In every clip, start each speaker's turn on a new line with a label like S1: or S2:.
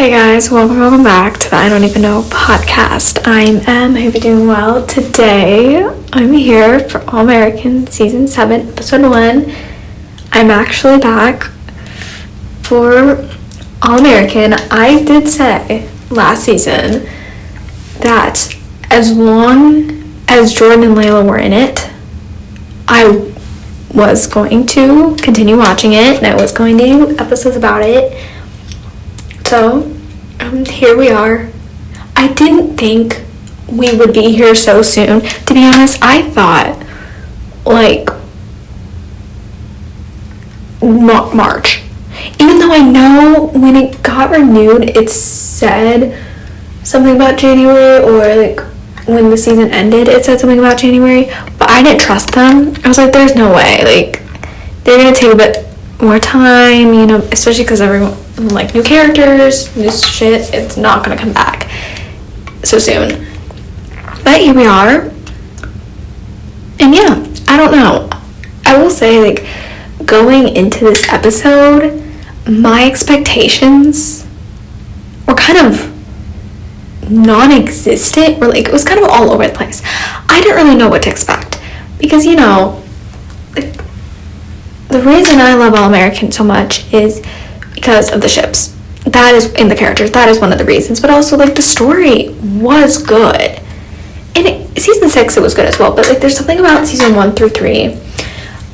S1: Hey guys, welcome back to the I Don't Even Know podcast. I'm Em, I hope you're doing well. Today, I'm here for All American Season 7, Episode 1. I'm actually back for All American. I did say last season that as long as Jordan and Layla were in it, I was going to continue watching it, and I was going to do episodes about it. So, here we are. I didn't think we would be here so soon. To be honest, I thought, March. Even though I know when it got renewed, it said something about January, or, when the season ended, it said something about January, but I didn't trust them. I was like, there's no way. They're gonna take a bit more time, especially because everyone, new characters, new shit, it's not gonna come back so soon. But here we are. And yeah, I don't know. I will say, going into this episode, my expectations were kind of non-existent, or it was kind of all over the place. I didn't really know what to expect. Because, the reason I love All American so much is because of the ships. That is, in the characters, that is one of the reasons. But also, the story was good. And season 6, it was good as well. But, there's something about season 1 through 3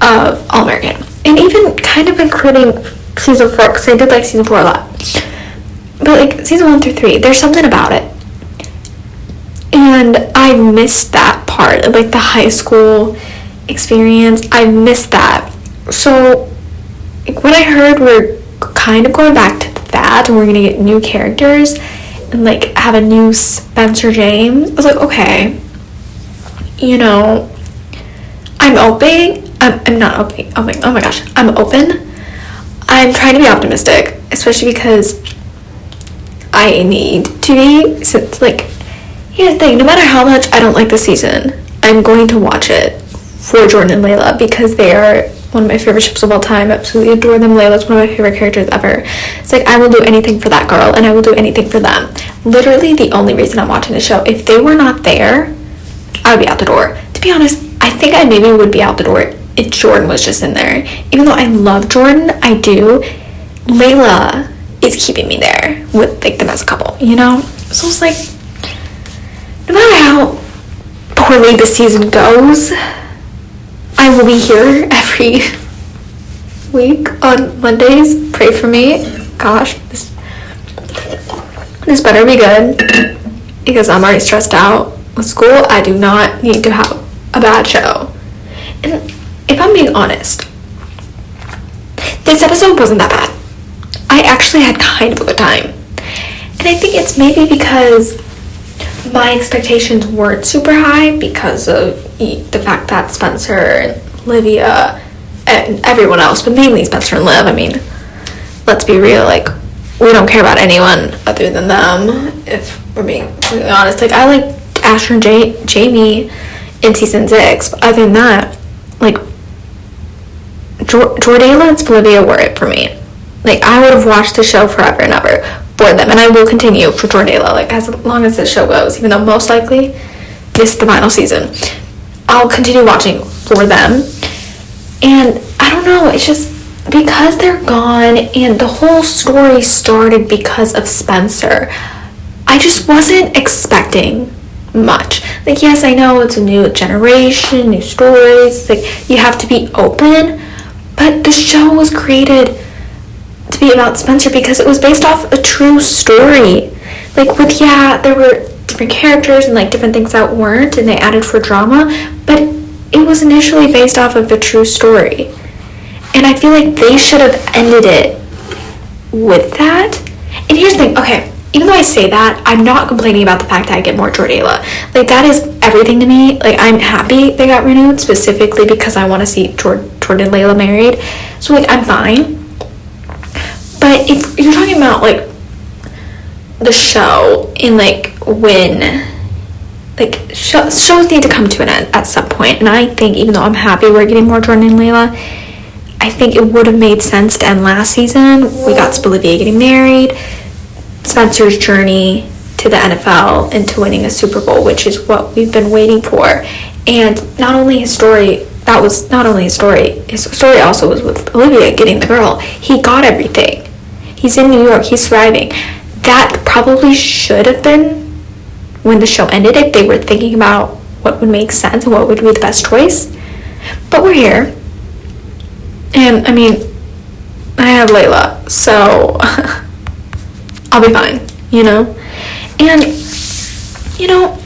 S1: of All American. And even kind of including season 4, because I did like season 4 a lot. But, season 1 through 3, there's something about it. And I missed that part of, the high school experience. I missed that. So, when I heard we're kind of going back to that, and we're gonna get new characters, and, have a new Spencer James, I was like, okay, I'm open. I'm not open. Oh my gosh, I'm open. I'm trying to be optimistic, especially because I need to be, since, here's the thing, no matter how much I don't like the season, I'm going to watch it for Jordan and Layla, because they are one of my favorite ships of all time. Absolutely adore them. Layla's one of my favorite characters ever. It's I will do anything for that girl, and I will do anything for them. Literally the only reason I'm watching the show. If they were not there, I would be out the door. To be honest, I think I maybe would be out the door if Jordan was just in there. Even though I love Jordan, I do, Layla is keeping me there with, them as a couple, So it's no matter how poorly the season goes, I will be here every week on Mondays. Pray for me. Gosh, this better be good, because I'm already stressed out with school. I do not need to have a bad show. And if I'm being honest, this episode wasn't that bad. I actually had kind of a good time. And I think it's maybe because my expectations weren't super high because of the fact that Spencer and Olivia and everyone else, but mainly Spencer and Liv, let's be real, we don't care about anyone other than them, if we're being completely honest. I like Asher and Jamie in season 6, but other than that, Jordana and Olivia were it for me. I would have watched the show forever and ever for them, and I will continue for Jordana, as long as this show goes, even though most likely this is the final season. I'll continue watching for them. And I don't know, it's just because they're gone, and the whole story started because of Spencer, I just wasn't expecting much. Yes, I know it's a new generation, new stories, you have to be open, but the show was created to be about Spencer because it was based off a true story. There were different characters and different things that weren't, and they added for drama, but it was initially based off of a true story. And I feel they should have ended it with that. And here's the thing, okay, even though I say that, I'm not complaining about the fact that I get more Jordana. That is everything to me. I'm happy they got renewed, specifically because I want to see Jordan and Layla married. So I'm fine. But if you're talking about the show and when shows need to come to an end at some point, and I think even though I'm happy we're getting more Jordan and Layla, I think it would have made sense to end last season. We got Olivia getting married, Spencer's journey to the NFL and to winning a Super Bowl, which is what we've been waiting for. And not only his story, his story also was with Olivia getting the girl. He got everything. He's in New York, he's thriving. That probably should have been when the show ended, if they were thinking about what would make sense and what would be the best choice. But we're here. And, I mean, I have Layla, so I'll be fine, you know? And, you know,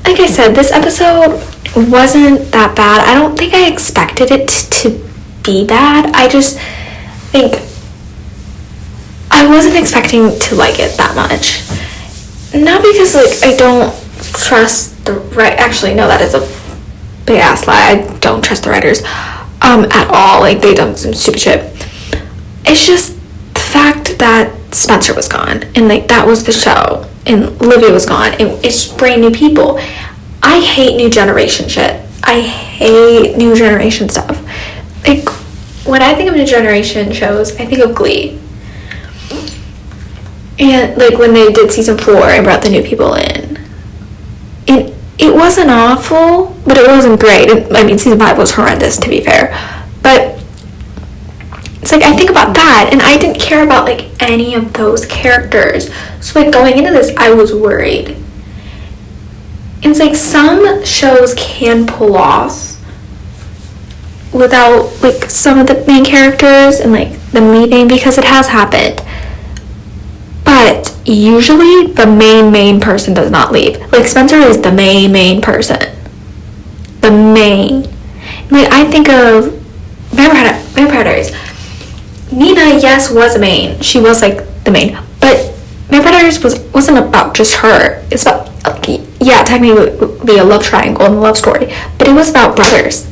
S1: like I said, this episode wasn't that bad. I don't think I expected it to be bad. I just think I wasn't expecting to like it that much. Not because, like, I don't trust the actually, no, that is a big ass lie. I don't trust the writers at all. Like, they done some stupid shit. It's just the fact that Spencer was gone, and, like, that was the show, and Olivia was gone, and it's brand new people. I hate new generation shit. I hate new generation stuff. Like, when I think of new generation shows, I think of Glee. And, like, when they did season 4 and brought the new people in, it wasn't awful, but it wasn't great. I mean, season 5 was horrendous, to be fair. But it's like, I think about that, and I didn't care about, like, any of those characters. So, like, going into this, I was worried. It's like, some shows can pull off without, like, some of the main characters and, like, them leaving, because it has happened. But usually the main person does not leave. Like, Spencer is the main person. The main. Like, I think of Vampire Diaries. Nina, yes, was a main. She was, like, the main. But Vampire Diaries wasn't about just her. It's about, yeah, technically it would be a love triangle and a love story. But it was about brothers.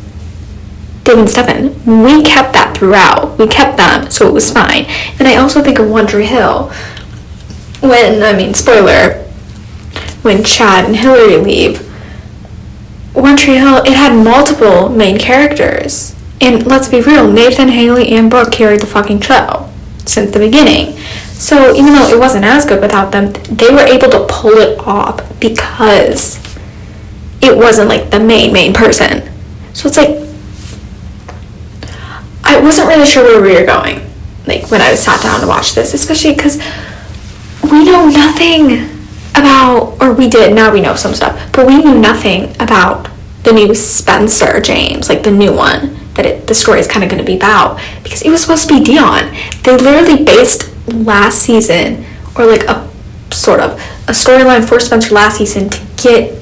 S1: Dave and Stefan. We kept that throughout. We kept them, so it was fine. And I also think of One Tree Hill. Spoiler, when Chad and Hillary leave, One Tree Hill, it had multiple main characters. And let's be real, Nathan, Haley, and Brooke carried the fucking show since the beginning. So even though it wasn't as good without them, they were able to pull it off because it wasn't, like, the main person. So it's like, I wasn't really sure where we were going, like, when I sat down to watch this, especially because we know nothing about, or we did, now we know some stuff, but we knew nothing about the new Spencer James, like, the new one that the story is kind of going to be about, because it was supposed to be Dion. They literally based last season, or, like, a storyline for Spencer last season to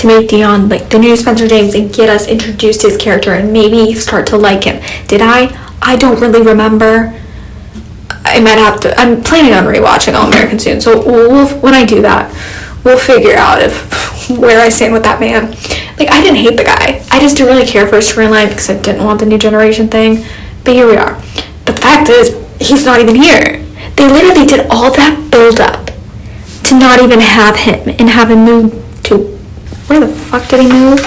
S1: make Dion, like, the new Spencer James, and get us introduced to his character and maybe start to like him. Did I don't really remember. I might have to. I'm planning on rewatching All American soon, so when I do that, we'll figure out where I stand with that man. Like, I didn't hate the guy. I just didn't really care for his storyline because I didn't want the new generation thing. But here we are. But the fact is, he's not even here. They literally did all that build-up to not even have him and have him move to, where the fuck did he move?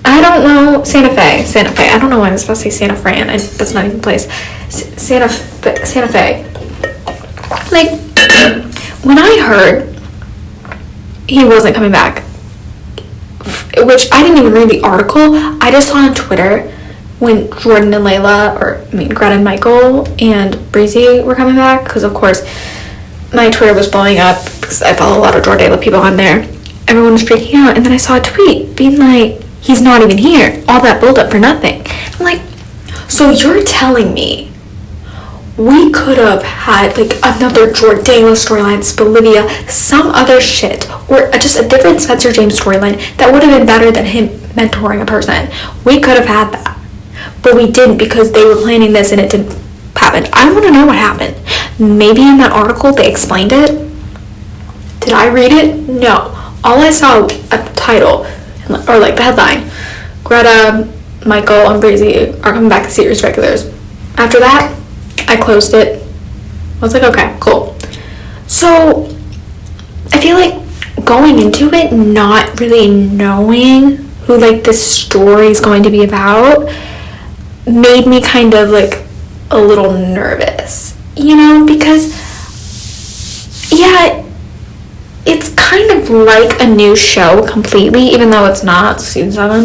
S1: I don't know. Santa Fe. I don't know why I was supposed to say Santa Fran. That's not even a place. Santa Fe. Like, when I heard he wasn't coming back, which I didn't even read the article, I just saw on Twitter when Jordan and Greta and Michael and Breezy were coming back, because of course my Twitter was blowing up because I follow a lot of Jordala people on there. Everyone was freaking out, and then I saw a tweet being like, he's not even here. All that build up for nothing. I'm like, so you're telling me we could have had, like, another Jordana storyline, Olivia, some other shit, or just a different Spencer James storyline that would have been better than him mentoring a person. We could have had that, but we didn't because they were planning this and it didn't happen. I want to know what happened. Maybe in that article they explained it. Did I read it? No. All I saw at the title, or, like, the headline, Greta, Michael, and Breezy are coming back to series regulars. After that, I closed it. I was like, okay, cool. So I feel like going into it not really knowing who, like, this story is going to be about made me kind of, like, a little nervous. because, yeah, it's kind of like a new show completely, even though it's not season 7.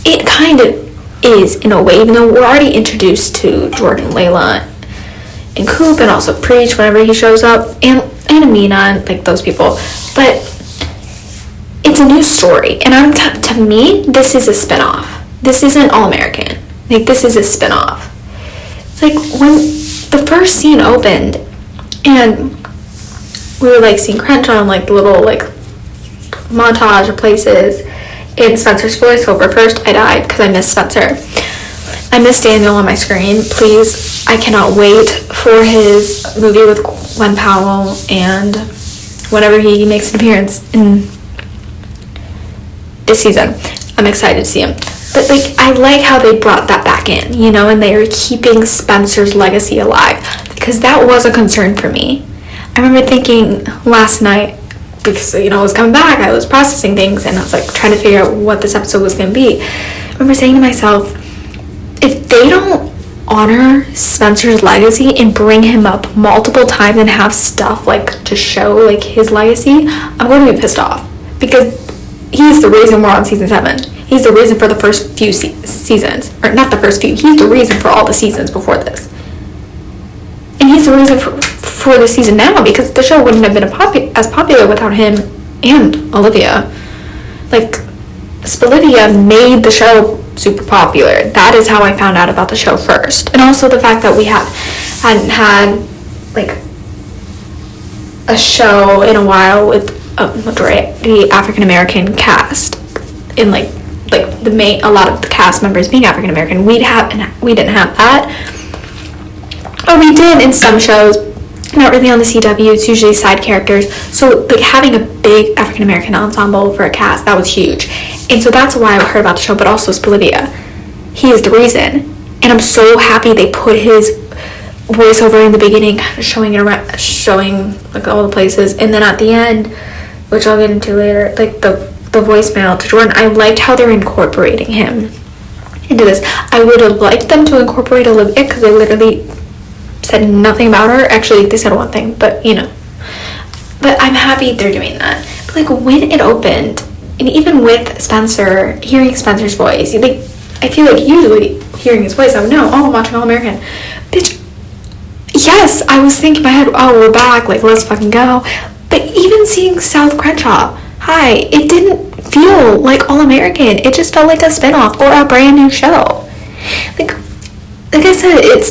S1: It kind of is, in a way, even though we're already introduced to Jordan, Layla, and Coop, and also Preach whenever he shows up, and Amina, and like those people. But it's a new story, and to me, this is a spinoff. This isn't All American. Like, this is a spinoff. It's like when the first scene opened, and we were like seeing Crenshaw and like the little like montage of places in Spencer's voiceover. First, I died because I missed Spencer. I miss Daniel on my screen. Please, I cannot wait for his movie with Gwen Powell, and whenever he makes an appearance in this season, I'm excited to see him. But like, I like how they brought that back in, and they are keeping Spencer's legacy alive, because that was a concern for me. I remember thinking last night, because it was coming back, I was processing things, and I was like trying to figure out what this episode was going to be. I remember saying to myself, if they don't honor Spencer's legacy and bring him up multiple times and have stuff like to show like his legacy, I'm going to be pissed off, because he's the reason we're on season 7. He's the reason for the first few seasons, or not the first few. He's the reason for all the seasons before this, and he's the reason for the season now, because the show wouldn't have been as popular without him and Olivia. Like, Olivia made the show super popular. That is how I found out about the show first. And also the fact that we hadn't had like a show in a while with a majority African American cast, in like a lot of the cast members being African American. We didn't have that, or we did in some shows, not really on the CW. It's usually side characters. So like having a big African American ensemble for a cast, that was huge. And so that's why I heard about the show. But also Olivia, he is the reason, and I'm so happy they put his voiceover in the beginning, kind of showing like all the places, and then at the end, which I'll get into later, like the voicemail to Jordan. I liked how they're incorporating him into this. I would have liked them to incorporate Olivia, because they literally said nothing about her. Actually, they said one thing, but but I'm happy they're doing that. But like, when it opened, and even with Spencer, hearing Spencer's voice, like, I feel like usually hearing his voice, I would know, oh, I'm watching All American. Bitch, yes, I was thinking in my head, oh, we're back, like, let's fucking go. But even seeing South Crenshaw, hi, it didn't feel like All American. It just felt like a spinoff or a brand new show. Like I said,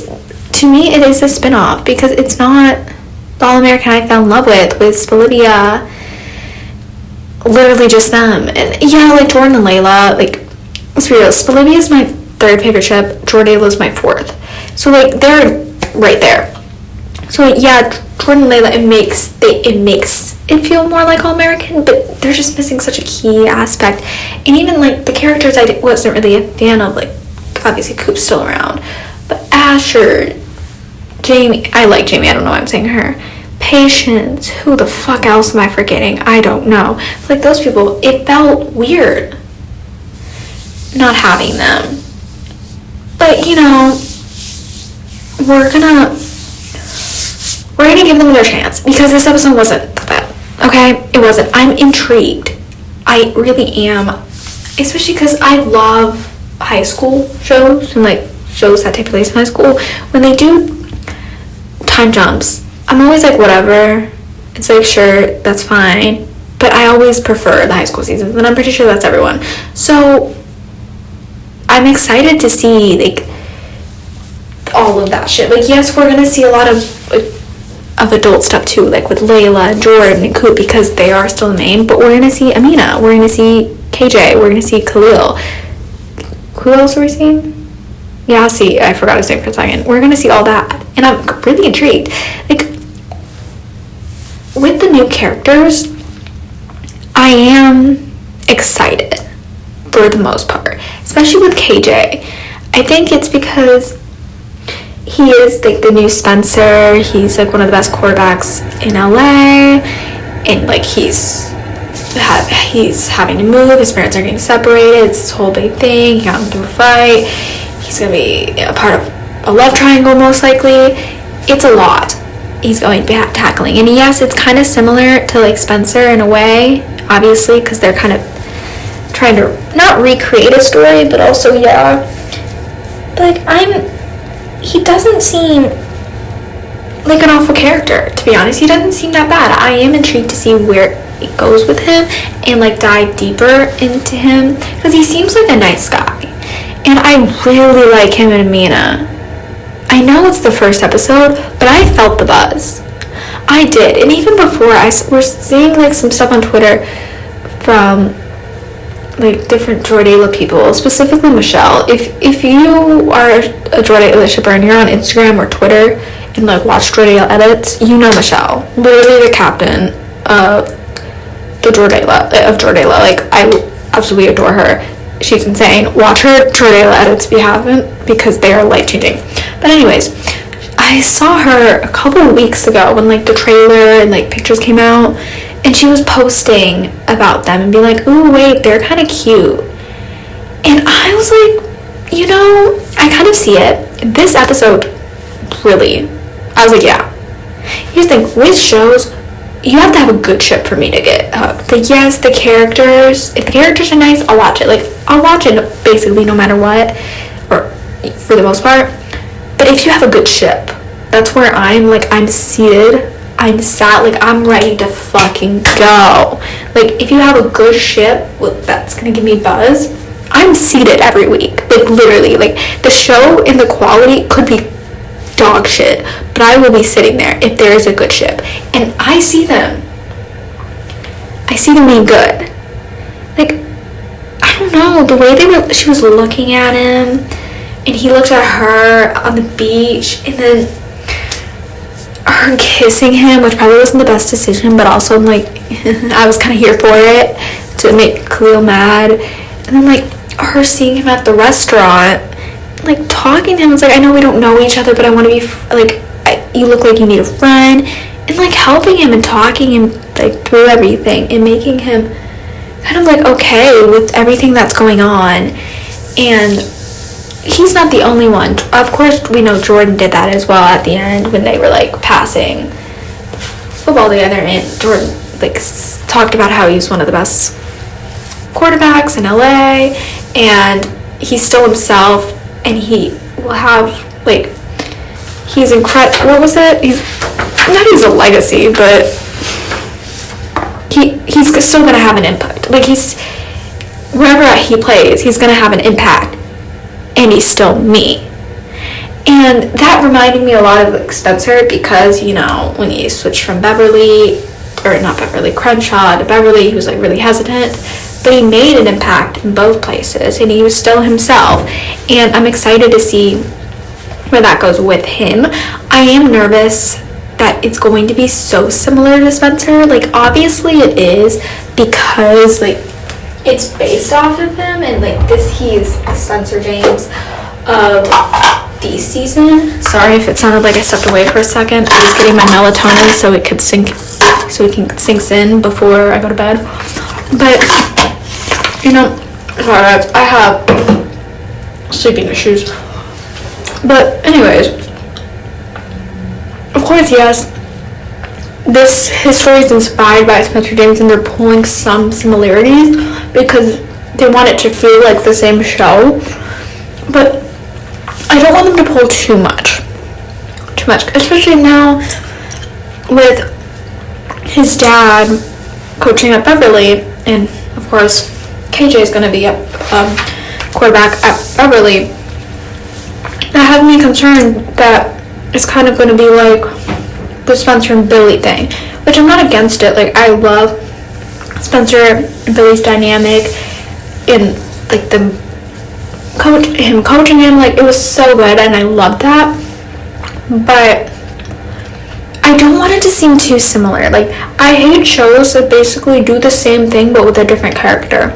S1: to me it is a spinoff, because it's not the All American I fell in love with Olivia, literally just them. And yeah, like Jordan and Layla, like, it's real. Olivia is my 3rd favorite ship. Jordan is my 4th. So like, they're right there. So yeah, Jordan and Layla, it makes it feel more like All American, but they're just missing such a key aspect. And even like the characters I wasn't really a fan of, like obviously Coop's still around, but Asher, Jamie, I like Jamie, I don't know why I'm saying her. Patience, who the fuck else am I forgetting? I don't know. Like, those people, it felt weird not having them. But we're gonna give them their chance, because this episode wasn't that bad. Okay, it wasn't. I'm intrigued. I really am, especially because I love high school shows and like shows that take place in high school. When they do time jumps, I'm always like, whatever. It's like, sure, that's fine. But I always prefer the high school seasons, and I'm pretty sure that's everyone. So I'm excited to see like all of that shit. Like, yes, we're gonna see a lot of adult stuff too, like with Layla and Jordan and Coop, because they are still the main. But we're gonna see Amina, we're gonna see KJ, we're gonna see Khalil. Who else are we seeing? Yasi, I forgot his name for a second. We're gonna see all that, and I'm really intrigued. Like, with the new characters, I am excited for the most part, especially with KJ. I think it's because he is like the new Spencer. He's like one of the best quarterbacks in LA, and like he's having to move. His parents are getting separated. It's this whole big thing. He got into a fight. He's gonna be a part of a love triangle, most likely. It's a lot. he's going to be tackling. And yes, it's kind of similar to like Spencer in a way, obviously, because they're kind of trying to not recreate a story, but also like he doesn't seem like an awful character, to be honest. He doesn't seem that bad. I am intrigued to see where it goes with him and like dive deeper into him, because he seems like a nice guy, and I really like him and Amina. I know it's the first episode, but I felt the buzz. I did. And even before, we're seeing like some stuff on Twitter from like different Jordala people, specifically Michelle. If you are a Jordala shipper and you're on Instagram or Twitter and like watch Jordala edits, you know Michelle, literally the captain of the Jordala. Like, I absolutely adore her. She's insane. Watch her Jordala edits if you haven't, because they are life-changing. But anyways, I saw her a couple of weeks ago when like the trailer and like pictures came out, and she was posting about them and being like, ooh, wait, they're kind of cute. And I was like, you know, I kind of see it. This episode, really, I was like, yeah. Here's the thing, with shows, you have to have a good ship for me to get hooked. Like, yes, the characters, if the characters are nice, I'll watch it. Like, I'll watch it basically no matter what, or for the most part. But if you have a good ship, that's where I'm seated, I'm sat, like, I'm ready to fucking go. Like, if you have a good ship that's gonna give me buzz, I'm seated every week. Like, literally, like, the show and the quality could be dog shit, but I will be sitting there if there is a good ship. And I see them being good. Like, I don't know, the way she was looking at him, and he looked at her on the beach, and then her kissing him, which probably wasn't the best decision, but also I'm like, I was kind of here for it to make Khalil mad. And then like her seeing him at the restaurant, like talking to him, was like, I know we don't know each other, but I want to be like, you look like you need a friend, and like helping him and talking him like through everything and making him kind of like okay with everything that's going on. And he's not the only one. Of course, we know Jordan did that as well at the end when they were like passing football together, and Jordan like talked about how he's one of the best quarterbacks in LA, and he's still himself, and he will have like, he's incredible. What was it? He's a legacy, but he's still gonna have an impact. Like, he's wherever he plays, he's gonna have an impact. And he's still me. And that reminded me a lot of like Spencer, because, you know, when he switched from Crenshaw to Beverly, he was like really hesitant, but he made an impact in both places, and he was still himself. And I'm excited to see where that goes with him. I am nervous that it's going to be so similar to Spencer. Like, obviously it is, because like it's based off of him, and like he's Spencer James of the season. Sorry if it sounded like I stepped away for a second. I was getting my melatonin so it sinks in before I go to bed. But, you know, sorry, I have sleeping issues. But anyways, of course, yes, his story is inspired by Spencer James, and they're pulling some similarities because they want it to feel like the same show. But I don't want them to pull too much, especially now with his dad coaching at Beverly, and of course KJ is going to be a quarterback at Beverly. That has me concerned that it's kind of going to be like the Spencer and Billy thing, which I'm not against it. Like, I love Spencer and Billy's dynamic, and like him coaching him, like, it was so good, and I loved that. But I don't want it to seem too similar. Like, I hate shows that basically do the same thing but with a different character,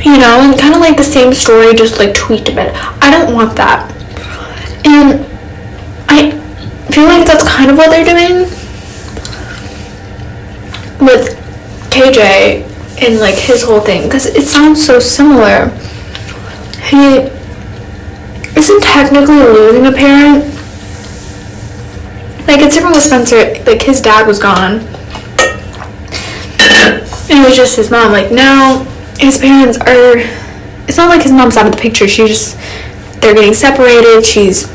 S1: you know, and kind of like the same story, just like tweaked a bit. I don't want that. And I feel like that's kind of what they're doing with KJ and like his whole thing, because it sounds so similar. He isn't technically losing a parent, Like, it's different with Spencer. Like, his dad was gone. And it was just his mom. Like, now, his parents are... It's not like his mom's out of the picture. They're getting separated. She's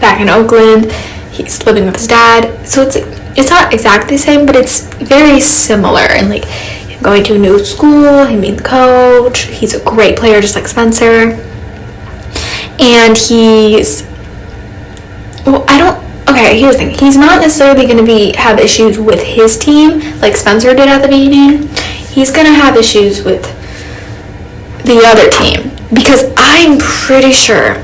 S1: back in Oakland. He's living with his dad. So it's not exactly the same, but it's very similar. And, like, him going to a new school, him being the coach. He's a great player, just like Spencer. And he's... Well, okay, here's the thing. He's not necessarily going to have issues with his team like Spencer did at the beginning. He's going to have issues with the other team because I'm pretty sure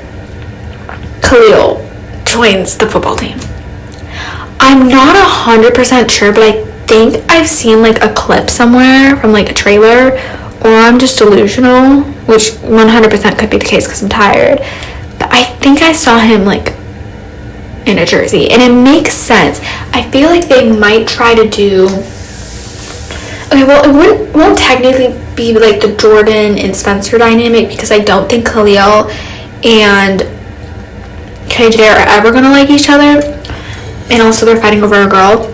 S1: Khalil joins the football team. I'm not 100% sure, but I think I've seen like a clip somewhere from like a trailer, or I'm just delusional, which 100% could be the case because I'm tired. But I think I saw him like in a jersey, and it makes sense. I feel like they might try to do... Okay, well, it won't technically be like the Jordan and Spencer dynamic because I don't think Khalil and KJ are ever going to like each other, and also they're fighting over a girl.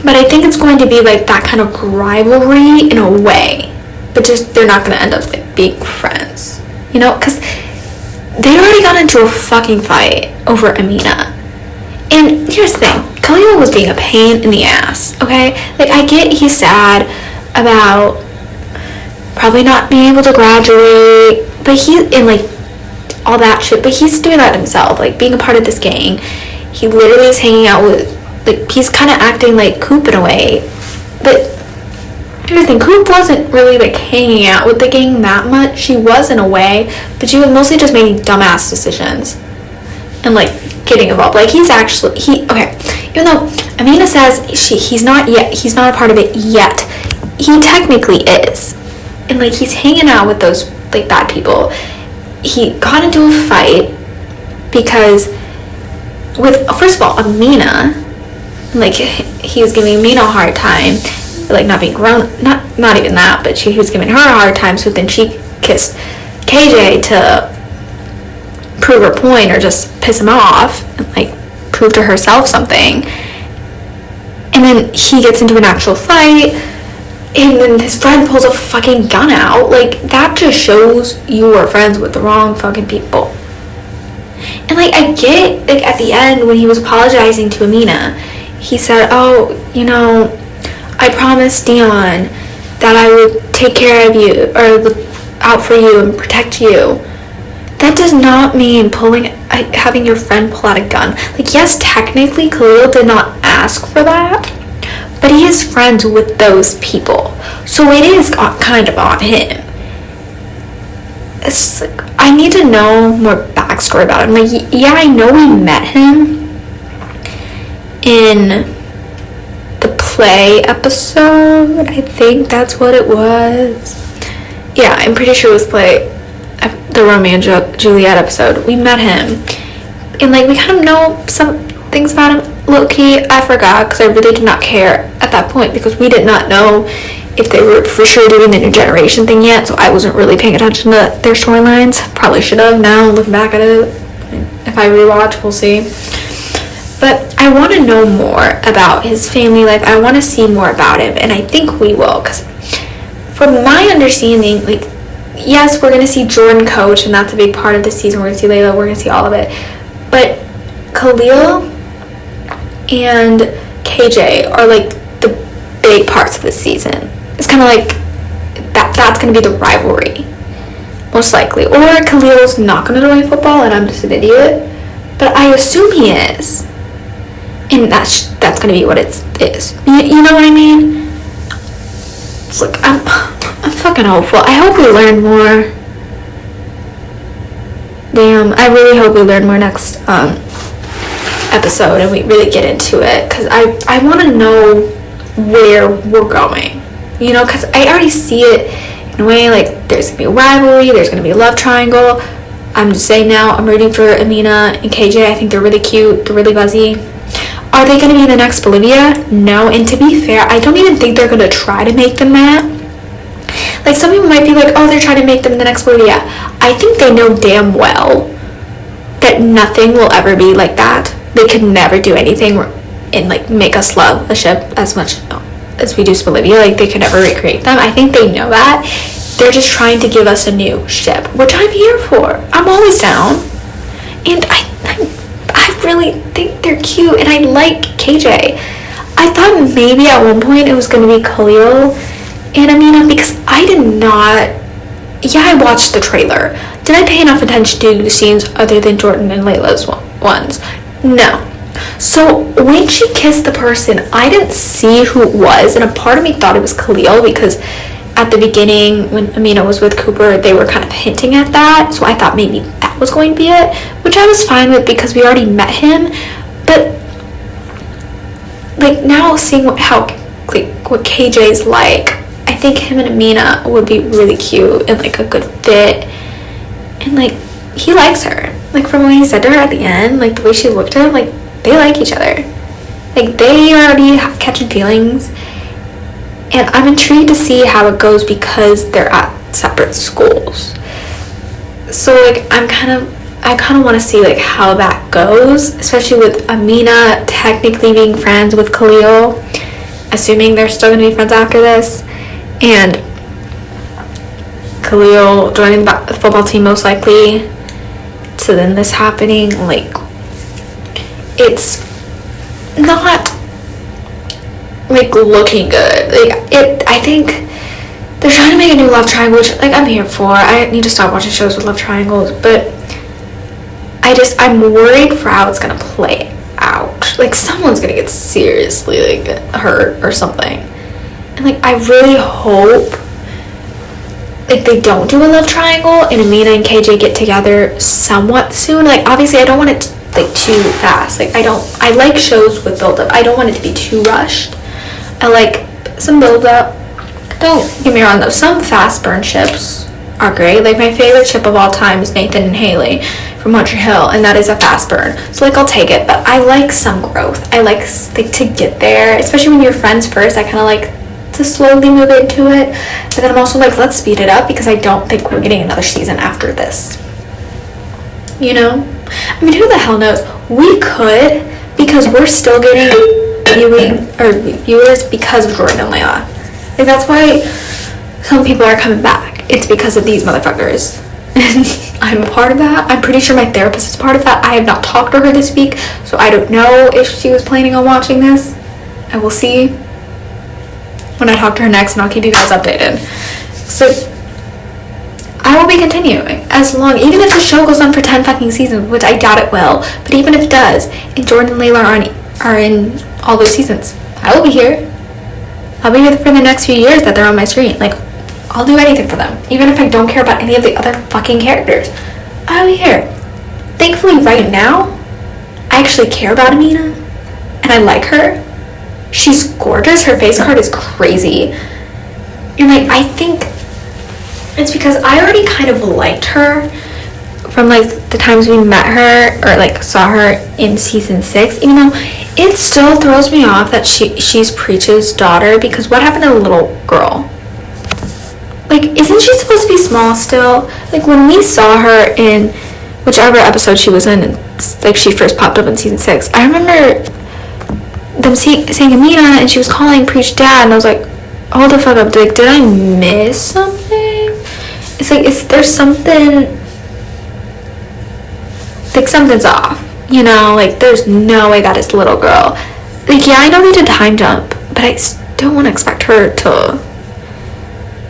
S1: But I think it's going to be like that kind of rivalry in a way, but just they're not going to end up like being friends, you know, because they already got into a fucking fight over Amina. And here's the thing, Khalil was being a pain in the ass, okay? Like, I get he's sad about probably not being able to graduate, but like, all that shit, but he's doing that himself, like, being a part of this gang. He literally is hanging out with, like, he's kind of acting like Coop in a way, but here's the thing, Coop wasn't really, like, hanging out with the gang that much. She was in a way, but she was mostly just making dumbass decisions and, like, getting involved. Like, okay, even though Amina says he's not a part of it yet, he technically is. And, like, he's hanging out with those, like, bad people. He got into a fight because first of all, Amina, like, he was giving Amina a hard time, like, not being grown, not even that, but he was giving her a hard time, so then she kissed KJ to prove her point or just piss him off and, like, prove to herself something. And then he gets into an actual fight, and then his friend pulls a fucking gun out. Like, that just shows you were friends with the wrong fucking people. And, like, I get, like, at the end when he was apologizing to Amina, he said, oh, you know, I promised Dion that I would take care of you or look out for you and protect you. That does not mean having your friend pull out a gun. Like, yes, technically Khalil did not ask for that, but he is friends with those people, so it is kind of on him. It's like, I need to know more backstory about him. Like, yeah, I know we met him in the play episode. I think that's what it was. Yeah, I'm pretty sure it was play. The Romeo and Juliet episode. We met him, and, like, we kind of know some things about him. Low-key, I forgot because I really did not care at that point because we did not know if they were for sure doing the New Generation thing yet, so I wasn't really paying attention to their storylines. Probably should have. Now, looking back at it, if I rewatch, we'll see. But I want to know more about his family life. I want to see more about him, and I think we will, because from my understanding, like, yes, we're going to see Jordan coach, and that's a big part of the season. We're going to see Layla. We're going to see all of it. But Khalil and KJ are, like, the big parts of the season. It's kind of like that's going to be the rivalry, most likely. Or Khalil's not going to join football, and I'm just an idiot. But I assume he is. And that's going to be what it is. You know what I mean? It's like, I'm fucking hopeful. I hope we learn more. Damn, I really hope we learn more next episode and we really get into it, because I want to know where we're going, you know, because I already see it in a way. Like, there's going to be a rivalry, there's going to be a love triangle. I'm just saying now, I'm rooting for Amina and KJ. I think they're really cute, they're really buzzy. Are they going to be the next Bolivia? No, and to be fair, I don't even think they're going to try to make them that. Like, some people might be like, oh, they're trying to make them the next Bolivia. I think they know damn well that nothing will ever be like that they could never do anything and like make us love a ship as much as we do Bolivia. Like they could never recreate them. I think they know that. They're just trying to give us a new ship, which I'm here for. I'm always down. And I really think they're cute, and I like KJ. I thought maybe at one point it was going to be Khalil and Amina, because I did not. Yeah, I watched the trailer. Did I pay enough attention to the scenes other than Jordan and Layla's ones? No. So when she kissed the person, I didn't see who it was, and a part of me thought it was Khalil, because at the beginning when Amina was with Cooper, they were kind of hinting at that, so I thought maybe that was going to be it, which I was fine with because we already met him. But like now seeing what KJ's like, I think him and Amina would be really cute and like a good fit, and like he likes her. Like from what he said to her at the end, like the way she looked at him, like they like each other. Like they are already catching feelings, and I'm intrigued to see how it goes because they're at separate schools. So like I kind of want to see like how that goes, especially with Amina technically being friends with Khalil, assuming they're still going to be friends after this, and Khalil joining the football team most likely. So then this happening, like it's not like looking good. Like I think they're trying to make a new love triangle, which like I'm here for. I need to stop watching shows with love triangles, but I'm worried for how it's gonna play out. Like someone's gonna get seriously like hurt or something, and like I really hope like they don't do a love triangle and Amina and KJ get together somewhat soon. Like obviously I don't want it like too fast. Like I like shows with build up. I don't want it to be too rushed. I like some build up. Don't get me wrong though, some fast burn ships are great. Like my favorite ship of all time is Nathan and Haley from Montreal, and that is a fast burn. So like I'll take it, but I like some growth. I like to get there, especially when you're friends first. I kind of like to slowly move into it, but then I'm also like, let's speed it up because I don't think we're getting another season after this. You know? I mean, who the hell knows? We could, because we're still getting viewers because of Jordan and Layla. Like that's why some people are coming back. It's because of these motherfuckers. And I'm a part of that. I'm pretty sure my therapist is part of that. I have not talked to her this week, so I don't know if she was planning on watching this. I will see when I talk to her next, and I'll keep you guys updated. So I will be continuing as long, even if the show goes on for 10 fucking seasons, which I doubt it will, but even if it does, and Jordan and Layla are in all those seasons, I will be here. I'll be here for the next few years that they're on my screen. Like, I'll do anything for them, even if I don't care about any of the other fucking characters. I'll be here. Thankfully, right now, I actually care about Amina, and I like her. She's gorgeous. Her face card is crazy. And like I think it's because I already kind of liked her from like the times we met her or like saw her in season 6, even though it still throws me off that she's Preach's daughter, because what happened to the little girl? Like, isn't she supposed to be small still? Like when we saw her in whichever episode she was in, and like she first popped up in season 6, I remember them saying Amina, and she was calling Preach dad, and I was like, hold the fuck up, like did I miss something? It's like, there's something, like something's off, you know? Like there's no way that is the little girl. Like yeah, I know they did time jump, but I don't want to expect her to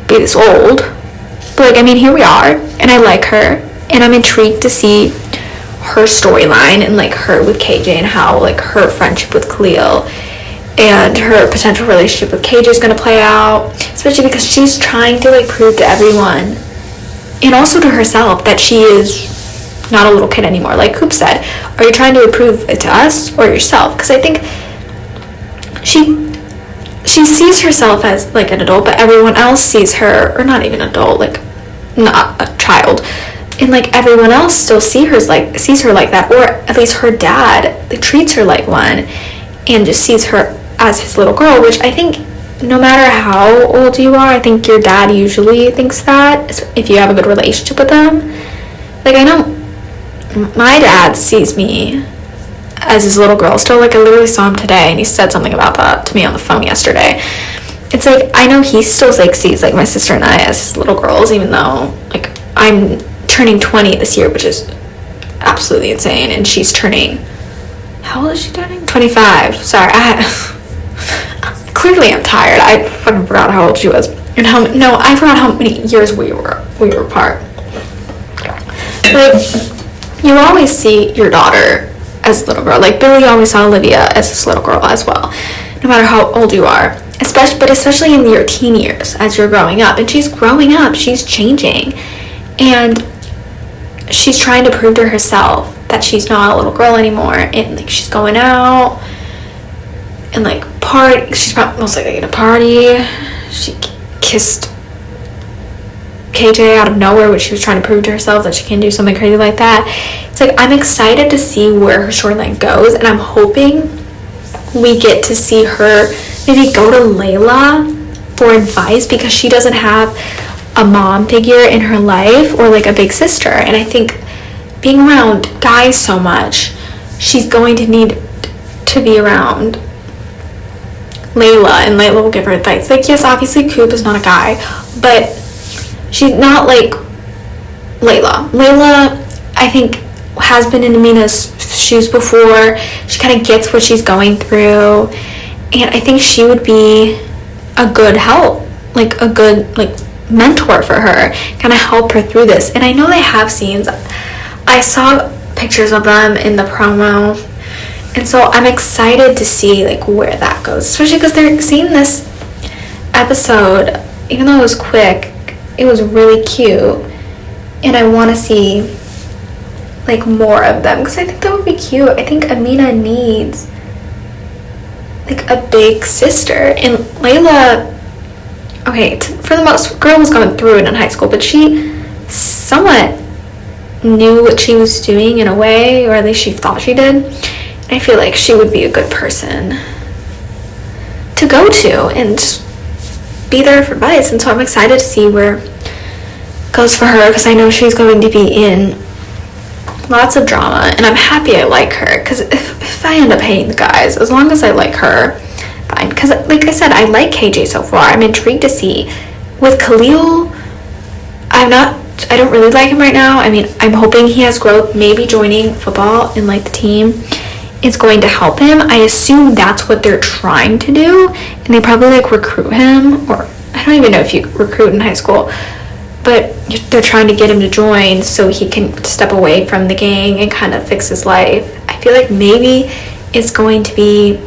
S1: be this old. But like I mean, here we are, and I like her, and I'm intrigued to see her storyline and like her with KJ and how like her friendship with Khalil and her potential relationship with KJ is going to play out, especially because she's trying to like prove to everyone and also to herself that she is not a little kid anymore. Like Coop said, are you trying to prove it to us or yourself? Because I think she sees herself as like an adult, but everyone else sees her, or not even adult, like not a child, and like everyone else still sees her like that, or at least her dad like treats her like one and just sees her as his little girl, which I think no matter how old you are, I think your dad usually thinks that if you have a good relationship with them. Like I know my dad sees me as his little girl still. Like, I literally saw him today, and he said something about that to me on the phone yesterday. It's like, I know he still, like, sees, like, my sister and I as little girls, even though, like, I'm turning 20 this year, which is absolutely insane, and she's turning, how old is she turning? 25. Sorry, clearly I'm tired. I fucking forgot how old she was. And I forgot how many years we were apart. Like, you always see your daughter as a little girl. Like, Billy always saw Olivia as this little girl as well, no matter how old you are. Especially in your teen years as you're growing up. And she's growing up. She's changing. And she's trying to prove to herself that she's not a little girl anymore. And, like, she's going out and, like, party. She's probably most likely gonna party. She kissed KJ out of nowhere, which she was trying to prove to herself that she can do something crazy like that. It's like, I'm excited to see where her storyline goes, and I'm hoping we get to see her maybe go to Layla for advice, because she doesn't have a mom figure in her life or like a big sister. And I think being around guys so much, she's going to need to be around Layla, and Layla will give her advice. Like, yes, obviously Coop is not a guy, but she's not like Layla. Layla, I think, has been in Amina's shoes before. She kind of gets what she's going through, and I think she would be a good help, like a good like mentor for her, kind of help her through this. And I know they have scenes. I saw pictures of them in the promo, and so I'm excited to see like where that goes, especially because they're seeing this episode, even though it was quick, it was really cute, and I want to see like more of them, because I think that would be cute. I think Amina needs like a big sister, and Layla, okay, for the most, girl was going through it in high school, but she somewhat knew what she was doing in a way, or at least she thought she did. I feel like she would be a good person to go to and just be there for advice, and so I'm excited to see where it goes for her, because I know she's going to be in lots of drama, and I'm happy I like her, because if I end up hating the guys, as long as I like her, fine. Because like I said, I like KJ so far. I'm intrigued to see with Khalil. I don't really like him right now. I mean, I'm hoping he has growth. Maybe joining football and like the team is going to help him. I assume that's what they're trying to do, and they probably like recruit him, or I don't even know if you recruit in high school, but they're trying to get him to join so he can step away from the gang and kind of fix his life. I feel like maybe it's going to be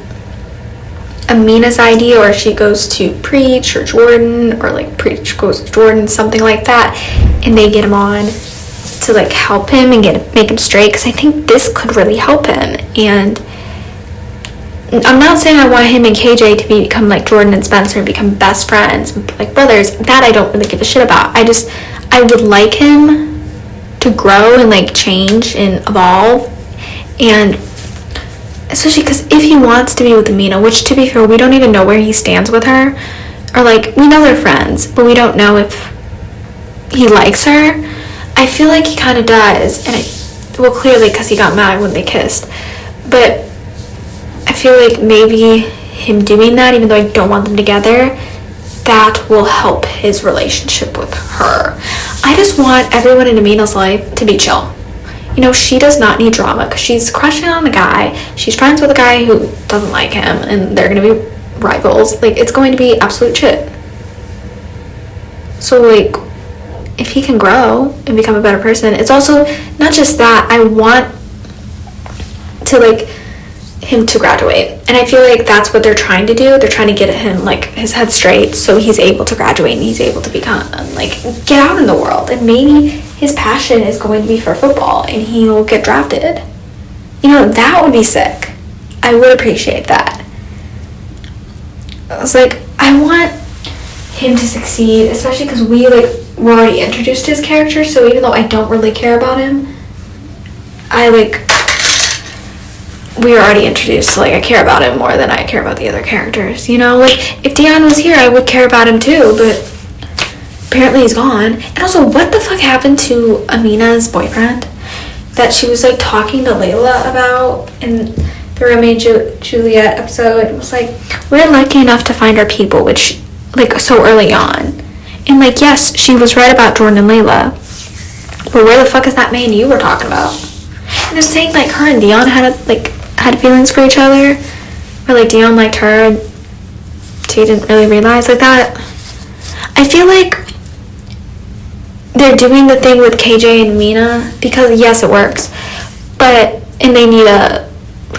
S1: Amina's idea, or she goes to Preach or Jordan, or like Preach goes to Jordan, something like that, and they get him on to like help him and make him straight, because I think this could really help him. And I'm not saying I want him and KJ to become like Jordan and Spencer and become best friends, like brothers. That I don't really give a shit about. I would like him to grow and like change and evolve, and especially because if he wants to be with Amina, which to be fair, we don't even know where he stands with her, or like, we know they're friends, but we don't know if he likes her. I feel like he kind of does, and well, clearly because he got mad when they kissed, but I feel like maybe him doing that, even though I don't want them together, that will help his relationship with her. I just want everyone in Amina's life to be chill. You know, she does not need drama, because she's crushing on a guy. She's friends with a guy who doesn't like him, and they're going to be rivals. Like, it's going to be absolute shit. So, like, if he can grow and become a better person, it's also not just that. I want to, like, him to graduate, and I feel like that's what they're trying to do. They're trying to get him like his head straight so he's able to graduate and he's able to become like get out in the world, and maybe his passion is going to be for football and he'll get drafted. You know, that would be sick. I would appreciate that. I was like, I want him to succeed, especially because we're already introduced to his character, so even though I don't really care about him, we were already introduced, so, like, I care about him more than I care about the other characters, you know? Like, if Dion was here, I would care about him too, but apparently he's gone. And also, what the fuck happened to Amina's boyfriend? that she was like talking to Layla about in the Romeo and Juliet episode. It was like, we're lucky enough to find our people, which like so early on. And like, yes, she was right about Jordan and Layla, but where the fuck is that man you were talking about? And they're saying like her and Dion had feelings for each other, or like Dion liked her and she didn't really realize like that. I feel like they're doing the thing with KJ and Mina because yes, it works, and they need a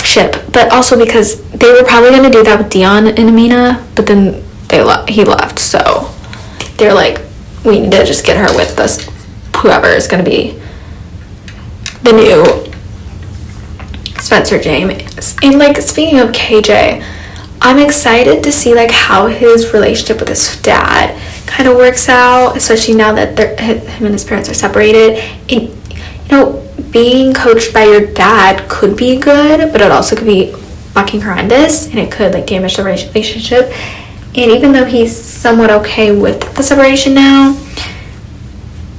S1: ship, but also because they were probably going to do that with Dion and Amina, but then he left, so they're like, we need to just get her with this whoever is going to be the new Spencer James. And like, speaking of KJ, I'm excited to see like how his relationship with his dad kind of works out, especially now that him and his parents are separated. And you know, being coached by your dad could be good, but it also could be fucking horrendous, and it could like damage the relationship. And even though he's somewhat okay with the separation now,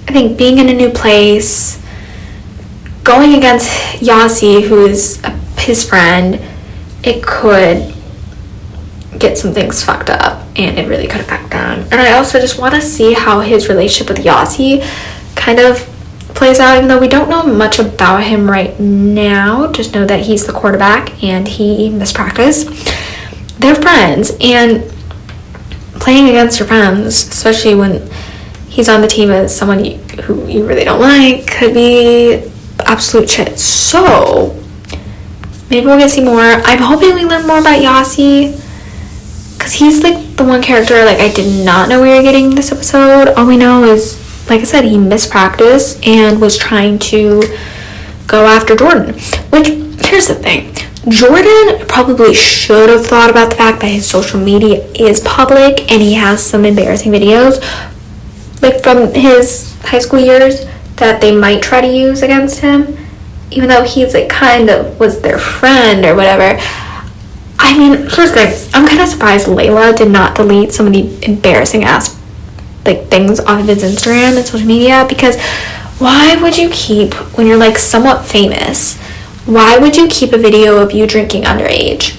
S1: I think being in a new place, going against Yasi, who is his friend, it could get some things fucked up, and it really could affect them. And I also just want to see how his relationship with Yasi kind of plays out, even though we don't know much about him right now. Just know that he's the quarterback and he mispracticed. They're friends, and playing against your friends, especially when he's on the team as someone who you really don't like, could be absolute shit. So maybe we'll get to see more. I'm hoping we learn more about Yasi, because he's like the one character like I did not know we were getting this episode. All we know is, like I said, he mispracticed and was trying to go after Jordan. Which, here's the thing, Jordan probably should have thought about the fact that his social media is public and he has some embarrassing videos like from his high school years that they might try to use against him, even though he's like kind of was their friend or whatever. I mean, first thing, I'm kind of surprised Layla did not delete some of the embarrassing ass like things off of his Instagram and social media, because why would you keep, when you're like somewhat famous, why would you keep a video of you drinking underage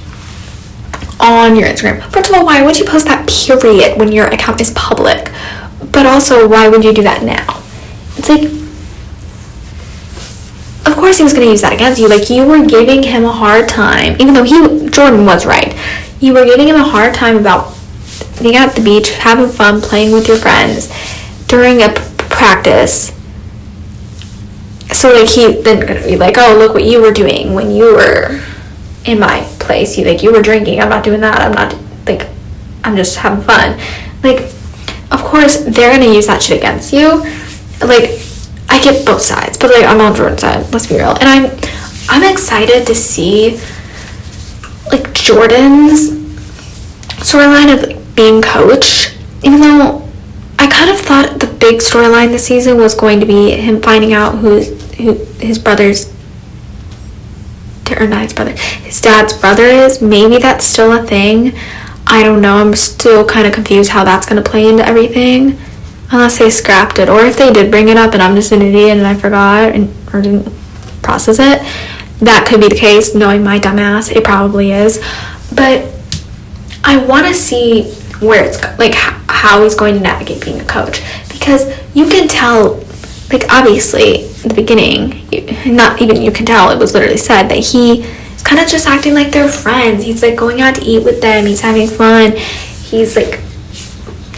S1: on your Instagram? First of all, why would you post that period when your account is public? But also, why would you do that now? It's like, of course he was going to use that against you. Like, you were giving him a hard time, even though Jordan was right. You were giving him a hard time about being at the beach, having fun, playing with your friends during a practice. So like, he then gonna be like, oh, look what you were doing when you were in my place. You were drinking. I'm not doing that. I'm just having fun. Like, of course they're gonna use that shit against you. Like, I get both sides, but like, I'm on Jordan's side, let's be real. And I'm excited to see like Jordan's storyline of like being coach, even though I kind of thought the big storyline this season was going to be him finding out who his dad's brother is. Maybe that's still a thing. I don't know. I'm still kind of confused how that's going to play into everything, unless they scrapped it, or if they did bring it up and I'm just an idiot and I forgot or didn't process it. That could be the case. Knowing my dumbass, it probably is. But I want to see where it's like how he's going to navigate being a coach, because you can tell, like, obviously in the beginning, not even you can tell, it was literally said that he is kind of just acting like they're friends. He's like going out to eat with them, he's having fun, he's like,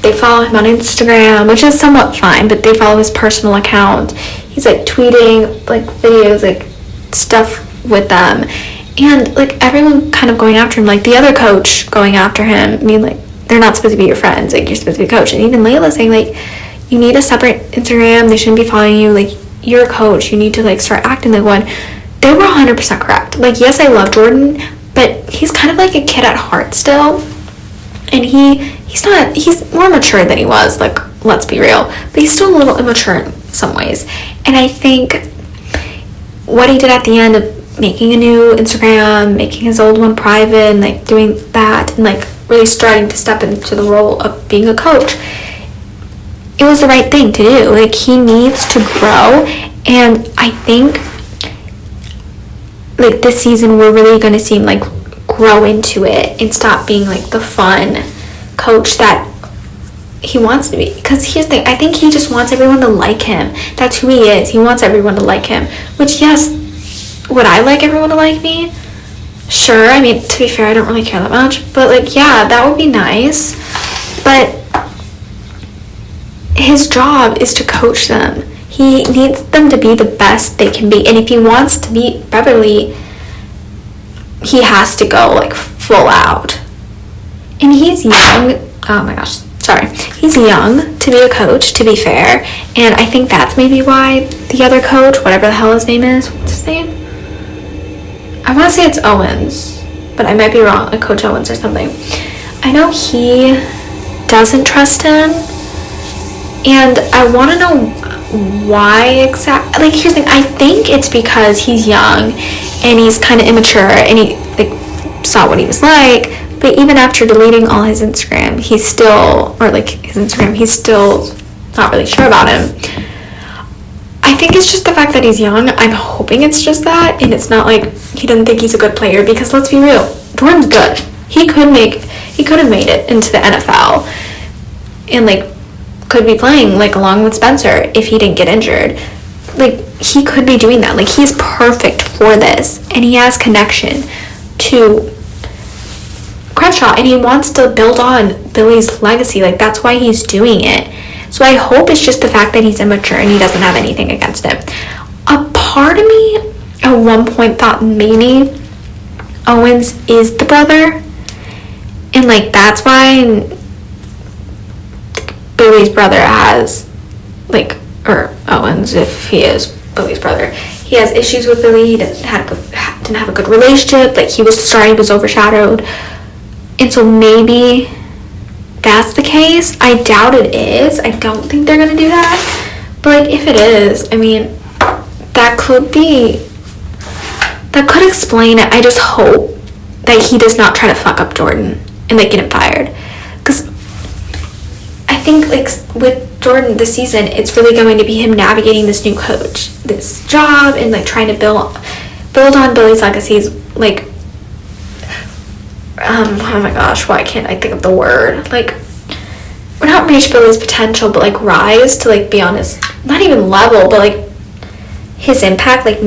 S1: they follow him on Instagram, which is somewhat fine, but they follow his personal account. He's like tweeting like videos, like stuff with them, and like everyone kind of going after him, like the other coach going after him. I mean, like, they're not supposed to be your friends, like, you're supposed to be a coach. And even Layla saying like, you need a separate Instagram, they shouldn't be following you, like, you're a coach, you need to like start acting like one. They were 100% correct. Like, yes, I love Jordan, but he's kind of like a kid at heart still, and he's more mature than he was, like, let's be real, but he's still a little immature in some ways. And I think what he did at the end of making a new Instagram, making his old one private, and like doing that, and like really starting to step into the role of being a coach, it was the right thing to do. Like, he needs to grow, and I think like this season we're really going to see him like grow into it and stop being like the fun coach that he wants to be. Because here's the thing, I think he just wants everyone to like him. That's who he is. He wants everyone to like him, which, yes, would I like everyone to like me? Sure. I mean, to be fair, I don't really care that much, but like, yeah, that would be nice. But his job is to coach them. He needs them to be the best they can be, and if he wants to beat Beverly, he has to go like full out. And he's young. Oh my gosh, sorry. He's young to be a coach, to be fair, and I think that's maybe why the other coach, whatever the hell his name is, what's his name? I want to say it's Owens, but I might be wrong, like Coach Owens or something. I know he doesn't trust him, and I want to know why exactly. Like, here's the thing, I think it's because he's young and he's kind of immature and he like saw what he was like, but even after deleting all his Instagram, he's still not really sure about him. I think it's just the fact that he's young. I'm hoping it's just that, and it's not like he doesn't think he's a good player, because let's be real, Jordan's good. He could have made it into the NFL and like could be playing like along with Spencer if he didn't get injured. Like, he could be doing that. Like, he's perfect for this, and he has connection to Crenshaw, and he wants to build on Billy's legacy. Like, that's why he's doing it. So I hope it's just the fact that he's immature and he doesn't have anything against him. A part of me at one point thought maybe Owens is the brother, and like that's why Billy's brother has like, or Owens, if he is Billy's brother, he has issues with Billy. He didn't have a good relationship. Like, he was overshadowed, and so maybe that's the case. I doubt it is. I don't think they're gonna do that. But like, if it is, I mean, that could explain it. I just hope that he does not try to fuck up Jordan and like get him fired. Because I think like with Jordan this season, it's really going to be him navigating this new coach, this job, and like trying to build on Billy's legacies. Like, oh my gosh, why can't I think of the word? Like, we're not reach Billy's potential, but like rise to like be on his, not even level, but like his impact, like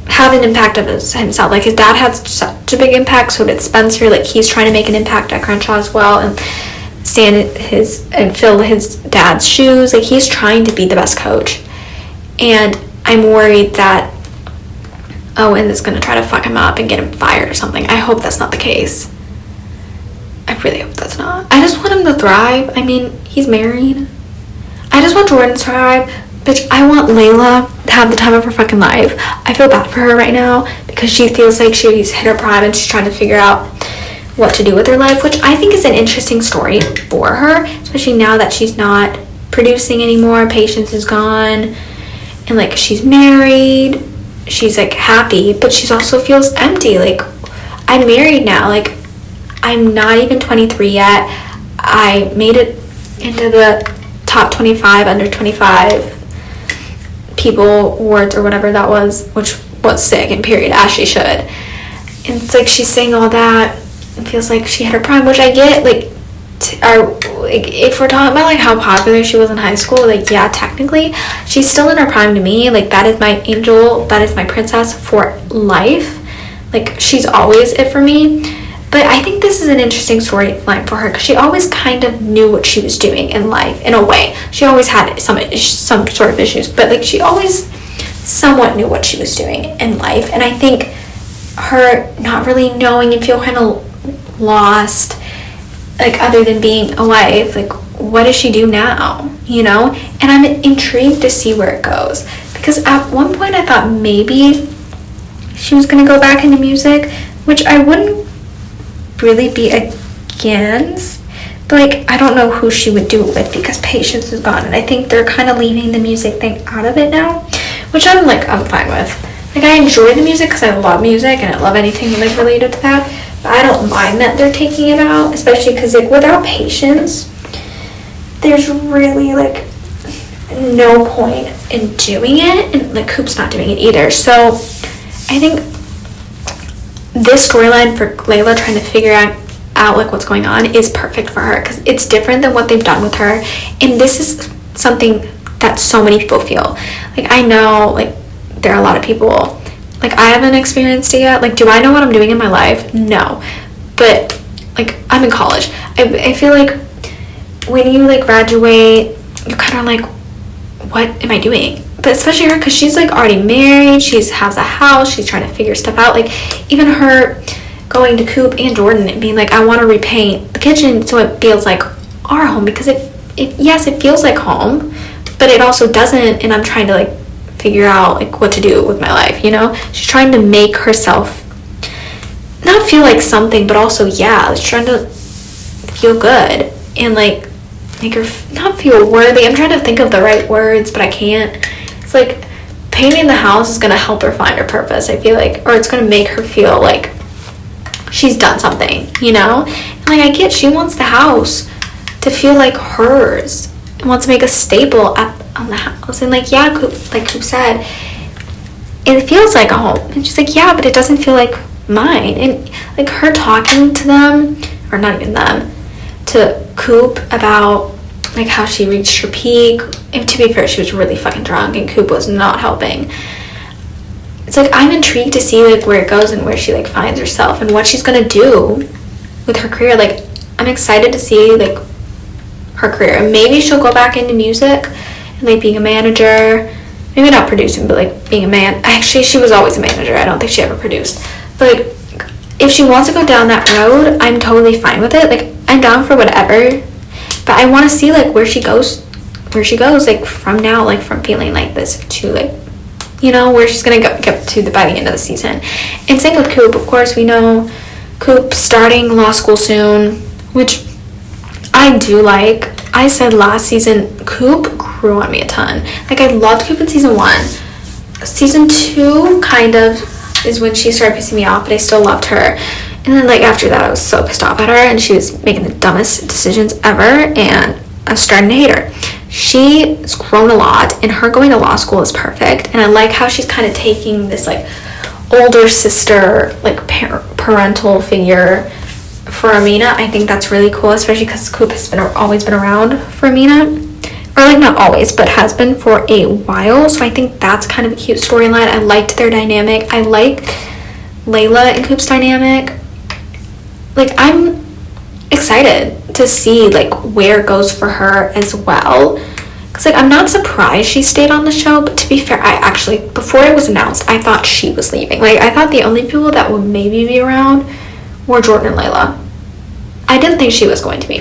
S1: have an impact of himself. Like, his dad had such a big impact, so did Spencer. Like, he's trying to make an impact at Crenshaw as well, and fill his dad's shoes. Like, he's trying to be the best coach, and I'm worried that Owens is going to try to fuck him up and get him fired or something. I hope that's not the case. I really hope that's not. I just want him to thrive. I mean, he's married. I just want Jordan to thrive. Bitch, I want Layla to have the time of her fucking life. I feel bad for her right now because she feels like she's hit her prime and she's trying to figure out what to do with her life, which I think is an interesting story for her, especially now that she's not producing anymore. Patience is gone, and like, she's married. She's like happy, but she also feels empty. Like, I'm married now. Like, I'm not even 23 yet. I made it into the top 25 under 25 people awards or whatever that was, which was sick and period, as she should. And it's like, she's saying all that and feels like she hit her prime, which I get. Like, if we're talking about like how popular she was in high school, like, yeah, technically she's still in her prime to me. Like, that is my angel, that is my princess for life. Like, she's always it for me. But I think this is an interesting storyline for her, because she always kind of knew what she was doing in life, in a way. She always had some sort of issues, but like, she always somewhat knew what she was doing in life. And I think her not really knowing and feel kind of lost, like, other than being a wife, like, what does she do now, you know? And I'm intrigued to see where it goes, because at one point I thought maybe she was going to go back into music, which I wouldn't really be against, but like, I don't know who she would do it with, because Patience is gone, and I think they're kind of leaving the music thing out of it now, which I'm fine with. Like, I enjoy the music because I love music and I love anything like related to that, but I don't mind that they're taking it out, especially because like, without Patience, there's really like no point in doing it, and like, Coop's not doing it either. So I think this storyline for Layla trying to figure out like what's going on is perfect for her, because it's different than what they've done with her, and this is something that so many people feel. Like, I know, like, there are a lot of people, like, I haven't experienced it yet. Like, do I know what I'm doing in my life? No. But, like, I'm in college. I feel like when you, like, graduate, you're kind of like, what am I doing? But especially her, because she's, like, already married, has a house, she's trying to figure stuff out. Like, even her going to Coop and Jordan and being like, I want to repaint the kitchen so it feels like our home, because yes, it feels like home, but it also doesn't, and I'm trying to, like, figure out, like, what to do with my life, you know? She's trying to make herself not feel like something, but also, yeah, she's trying to feel good and, like, make her not feel worthy. I'm trying to think of the right words, but I can't. It's like painting the house is going to help her find her purpose, I feel like, or it's going to make her feel like she's done something, you know? And, like, I get she wants the house to feel like hers and wants to make a staple on the house. And, like, yeah, like Coop said, it feels like a home. And she's like, yeah, but it doesn't feel like mine. And, like, her talking to them, or not even them, to Coop about, like, how she reached her peak. And to be fair, she was really fucking drunk and Coop was not helping. It's like, I'm intrigued to see, like, where it goes and where she, like, finds herself and what she's gonna do with her career. Like, I'm excited to see, like, her career. And maybe she'll go back into music and, like, being a manager. Maybe not producing, but, like, being a man. Actually, she was always a manager. I don't think she ever produced. But, like, if she wants to go down that road, I'm totally fine with it. Like, I'm down for whatever. But I want to see, like, where she goes, like, from now, like, from feeling like this to, like, you know, where she's going to get to by the end of the season. And same with Coop. Of course, we know Coop starting law school soon, which I do like. I said last season, Coop grew on me a ton. Like, I loved Coop in season 1. Season 2 kind of is when she started pissing me off, but I still loved her. And then, like, after that, I was so pissed off at her, and she was making the dumbest decisions ever, and I was starting to hate her. She's grown a lot, and her going to law school is perfect, and I like how she's kind of taking this, like, older sister, like, parental figure for Amina. I think that's really cool, especially because Coop has always been around for Amina, or, like, not always, but has been for a while. So I think that's kind of a cute storyline. I liked their dynamic. I like Layla and Coop's dynamic. Like, I'm excited to see, like, where it goes for her as well, because, like, I'm not surprised she stayed on the show. But to be fair, I actually, before it was announced, I thought she was leaving. Like, I thought the only people that would maybe be around were Jordan and Layla. I didn't think she was going to be.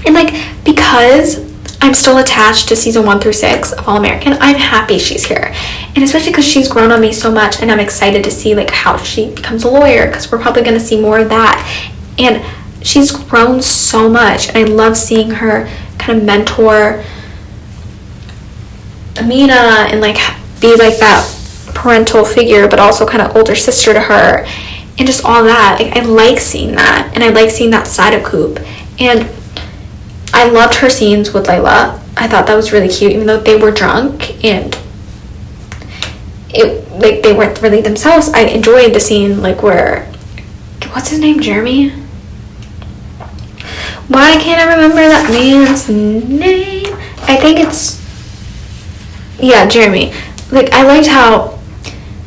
S1: And, like, because I'm still attached to season 1 through 6 of All American, I'm happy she's here. And especially because she's grown on me so much, and I'm excited to see, like, how she becomes a lawyer, because we're probably going to see more of that. And she's grown so much, and I love seeing her kind of mentor Amina and, like, be, like, that parental figure, but also kind of older sister to her, and just all that. Like, I like seeing that, and I like seeing that side of Coop. And I loved her scenes with Layla. I thought that was really cute, even though they were drunk and like, they weren't really themselves. I enjoyed the scene, like, where, what's his name, Jeremy? Why can't I remember that man's name? I think it's, yeah, Jeremy. Like, I liked how,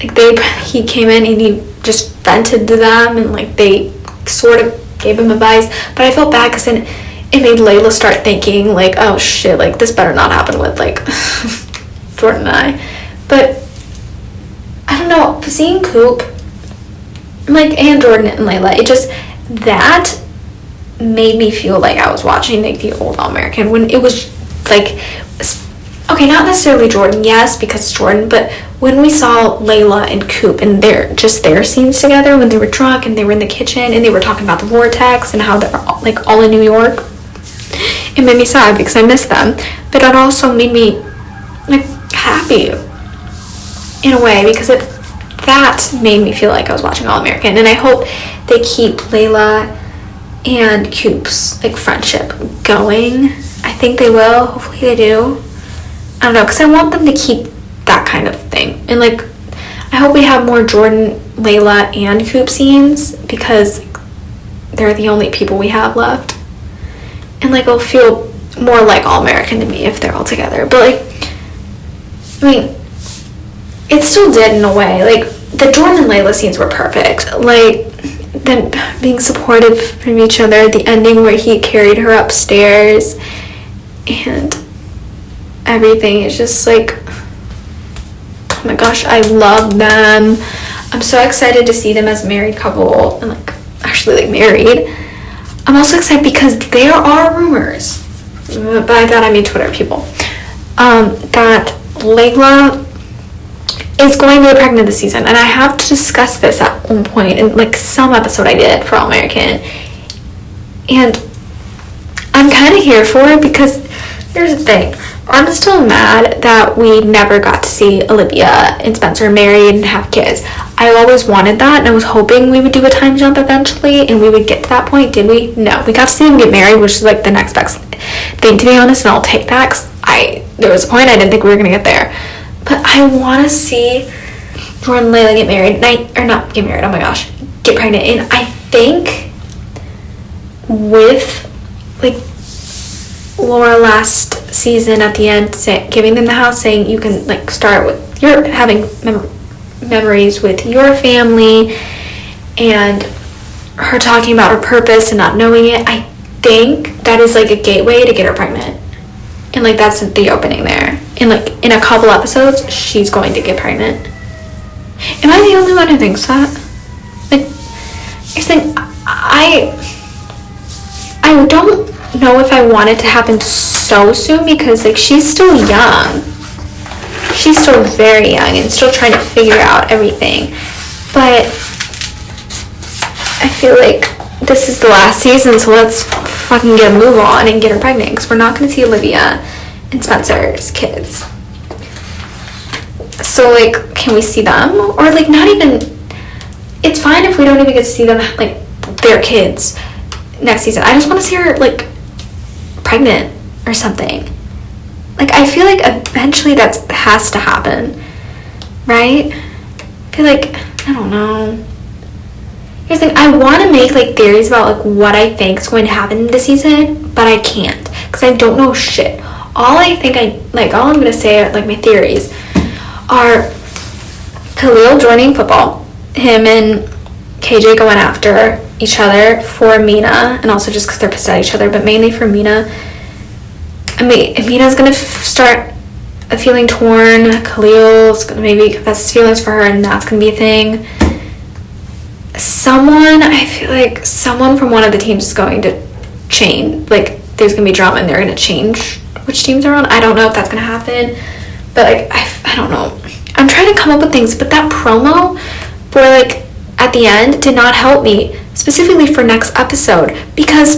S1: like, he came in and he just vented to them, and, like, they sort of gave him advice. But I felt bad because then it made Layla start thinking, like, oh shit, like, this better not happen with, like, Jordan and I. But I don't know, seeing Coop, like, and Jordan and Layla, it just, that made me feel like I was watching, like, the old All American, when it was, like, okay, not necessarily Jordan, yes, because it's Jordan, but when we saw Layla and Coop and their scenes together, when they were drunk and they were in the kitchen and they were talking about the vortex and how they're all, like, all in New York, it made me sad because I missed them. But it also made me, like, happy in a way, because that made me feel like I was watching All American. And I hope they keep Layla and Coop's, like, friendship going. I think they will. Hopefully they do. I don't know, because I want them to keep that kind of thing. And, like, I hope we have more Jordan Layla and Coop scenes because they're the only people we have left. And, like, it'll feel more like All-American to me if they're all together. But, like, I mean, it still did in a way. Like, the Jordan and Layla scenes were perfect. Like, them being supportive from each other, the ending where he carried her upstairs, and everything is just like, oh my gosh, I love them. I'm so excited to see them as a married couple, and like actually like married. I'm also excited because there are rumors, by that I mean Twitter people, that Layla is going to get pregnant this season, and I have to discuss this at one point in like some episode I did for All American, and I'm kind of here for it because here's the thing. I'm still mad that we never got to see Olivia and Spencer married and have kids. I always wanted that, and I was hoping we would do a time jump eventually and we would get to that point. Did we? No. We got to see them get married, which is like the next best thing, to be honest, and I'll take that because there was a point I didn't think we were going to get there. But I want to see Jordan and Layla get married. Not get married, oh my gosh. Get pregnant. And I think with, like, Laura last season at the end giving them the house, saying you can, like, start with your having memories with your family, and her talking about her purpose and not knowing it, I think that is, like, a gateway to get her pregnant. And, like, that's the opening there. And, like, in a couple episodes, she's going to get pregnant. Am I the only one who thinks that? Like, I think I don't know if I want it to happen so soon because, like, she's still young. She's still very young and still trying to figure out everything. But I feel like this is the last season, so let's fucking get a move on and get her pregnant because we're not going to see Olivia and Spencer's kids. So, like, can we see them? Or, like, not even, it's fine if we don't even get to see them, like, their kids next season. I just want to see her, like, pregnant or something. Like, I feel like eventually that has to happen, right? I feel like, I don't know. Here's the thing, I want to make, like, theories about, like, what I think is going to happen this season, but I can't, because I don't know shit. All I'm going to say are, like, my theories are Khalil joining football, him and KJ going after each other for Mina, and also just because they're pissed at each other, but mainly for Mina. I mean, Mina's going to start feeling torn. Khalil's going to maybe confess his feelings for her, and that's going to be a thing. I feel like someone from one of the teams is going to change. Like, there's going to be drama, and they're going to change which teams are on. I don't know if that's going to happen, but, like, I don't know. I'm trying to come up with things, but that promo for, like, at the end did not help me, specifically for next episode, because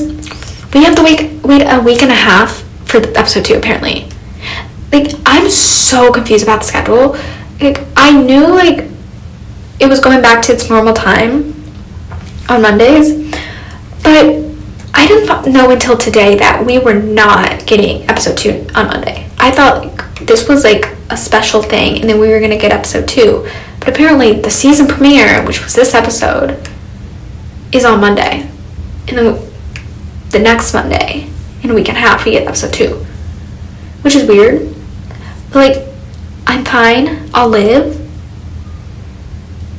S1: we have to wait a week and a half for episode 2, apparently. Like, I'm so confused about the schedule. Like, I knew, like, it was going back to its normal time on Mondays, but I didn't know until today that we were not getting episode 2 on Monday. I thought, like, this was, like, a special thing, and then we were going to get episode 2. But apparently the season premiere, which was this episode, is on Monday. And then the next Monday, in a week and a half, we get episode 2. Which is weird. But, like, I'm fine. I'll live.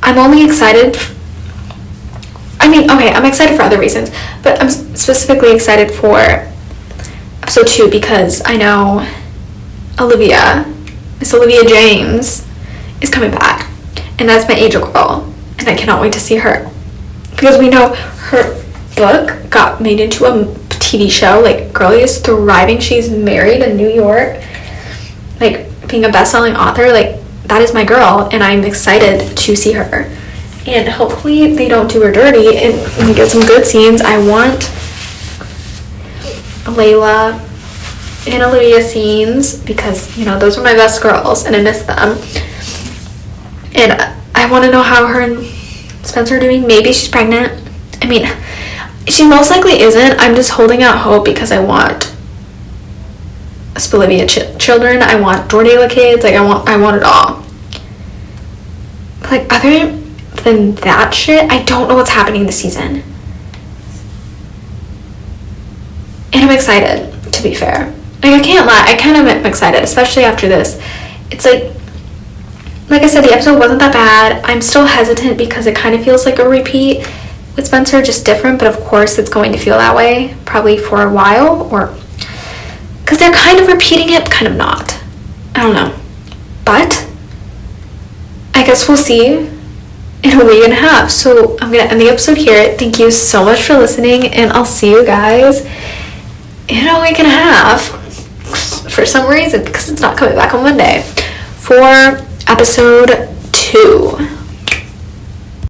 S1: I'm only excited. I'm excited for other reasons. But I'm specifically excited for episode 2 because I know Miss Olivia James, is coming back. And that's my Angel Girl. And I cannot wait to see her. Because we know her book got made into a TV show. Like, girlie is thriving. She's married in New York. Like, being a best-selling author, like, that is my girl. And I'm excited to see her. And hopefully they don't do her dirty and we get some good scenes. I want Layla and Olivia scenes because, you know, those are my best girls and I miss them. And I want to know how her and Spencer are doing. Maybe she's pregnant. I mean, she most likely isn't. I'm just holding out hope because I want Olivia children. I want Jordala kids. Like, I want it all. Like, than that shit, I don't know what's happening this season. And I'm excited, to be fair. Like, I can't lie, I kind of am excited, especially after this. It's like I said, the episode wasn't that bad. I'm still hesitant because it kind of feels like a repeat with Spencer, just different, but of course it's going to feel that way, probably for a while, or because they're kind of repeating it, kind of not. I don't know. But I guess we'll see in a week and a half. So I'm going to end the episode here. Thank you so much for listening, and I'll see you guys in a week and a half for some reason, because it's not coming back on Monday, for episode 2.